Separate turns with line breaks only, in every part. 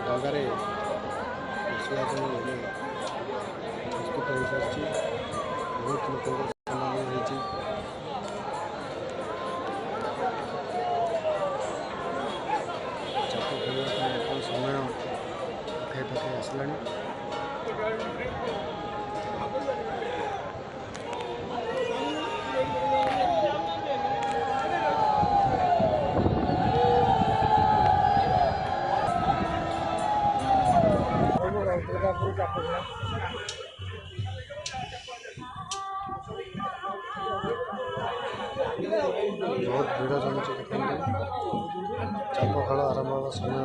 डगारे बसवा प्रस्तुत हो सारी बहुत लोक समागम होती चाप खेलने समय पाखे पाखे आसला बहुत भिड़ जमी देखते चाप खेल आरंभ होगा समय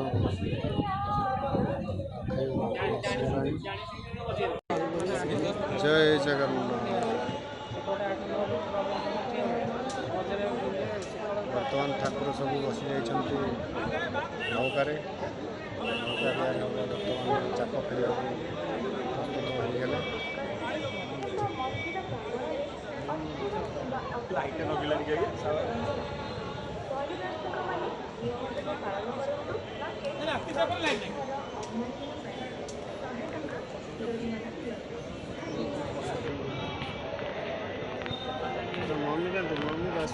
जय जगन्नाथ बर्तमान ठाकुर सब बसी जाइए नौकार बर्तमान चाप खेल प्रस्तुत होगले लाइट लगे मम्मी का मम्मी बस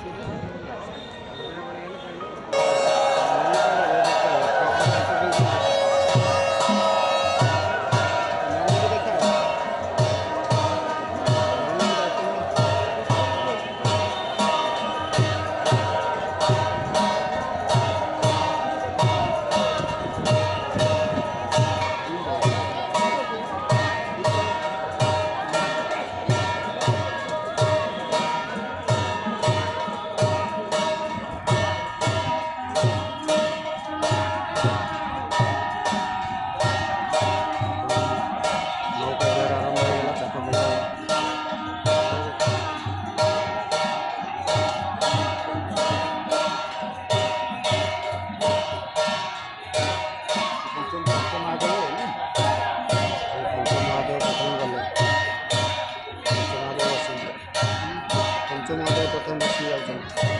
पंचमहादेव प्रथम बसी जाऊँ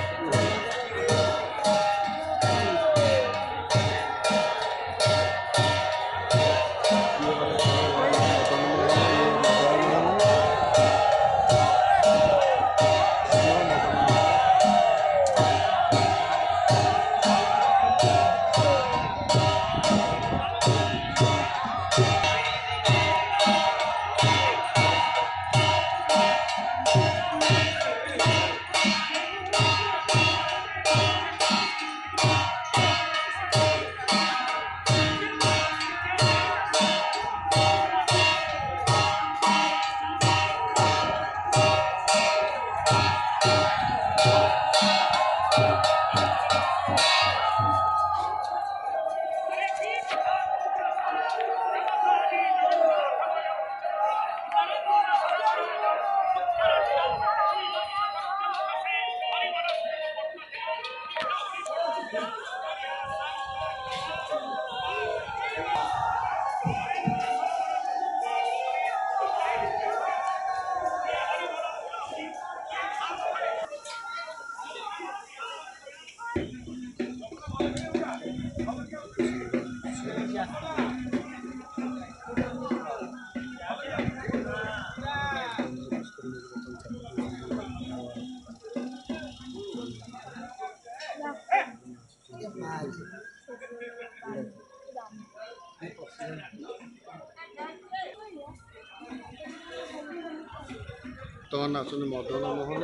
बर्तमान आसुन मदन मोहन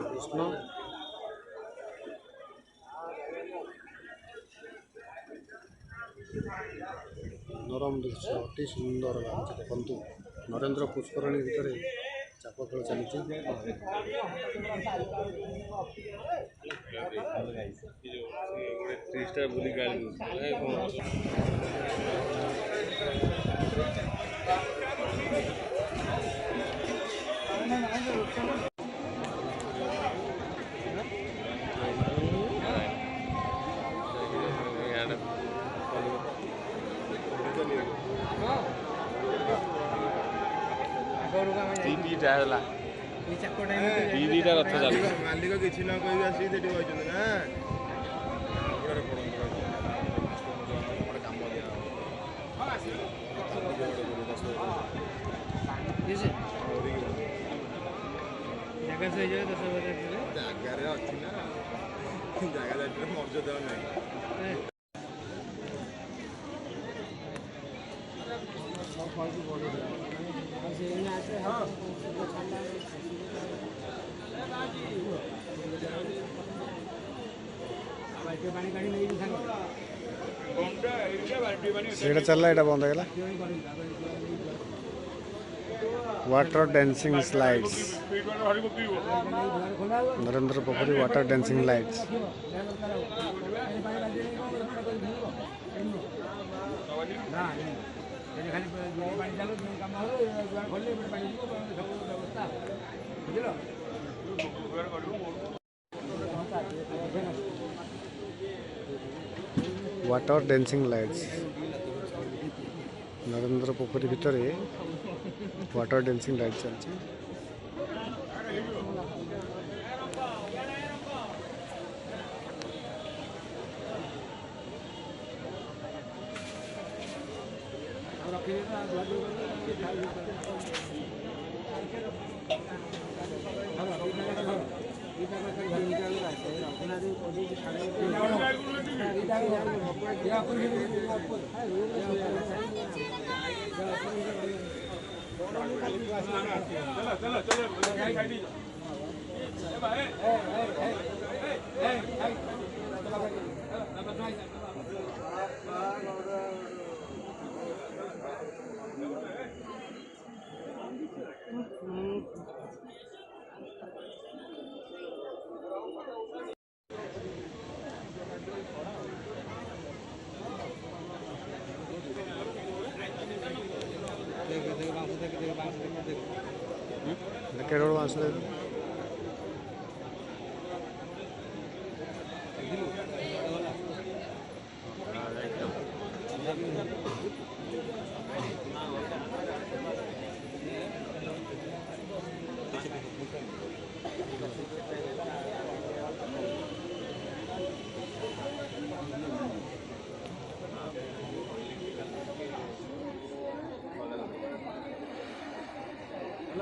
कृष्ण नरम दृश्य अति सुंदर लगुच देखु नरेंद्र पुष्करणी भितर चाप खेल चली
दीटा रथ
मालिक किसी न कही आसी ना
ଜାଗା ସହି ଯାଏ 10,000
ଜାଗାରେ ଅଛି ନା ଜାଗା ଯାଇଥିଲେ ମର୍ଯ୍ୟାଦା ନାହିଁ।
ସେଇଟା ଚାଲିଲା ଏଇଟା ବନ୍ଦ ହେଇଗଲା। Water dancing slides Narendra Pokhari water dancing lights water dancing lights Narendra Pokhari भितर वाटर डांसिंग लाइट चलती। केरल आसले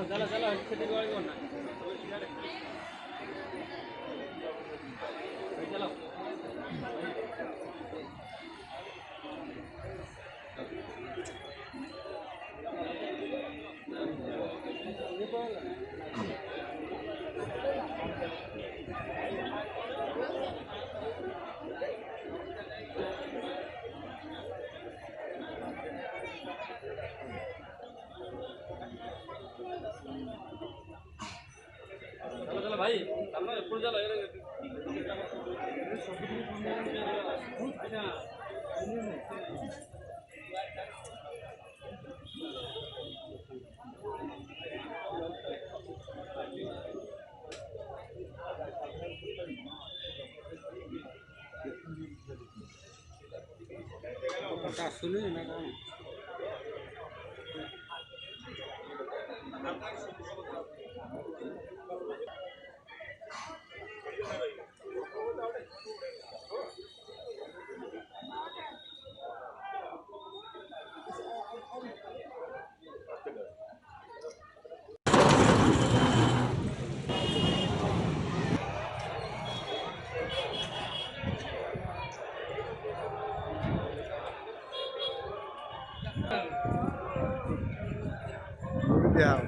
चला चला खेती बाड़ी करना चलो चलो भाई चलो एప్పుడు चलो आसुनी ना कौन
Yeah.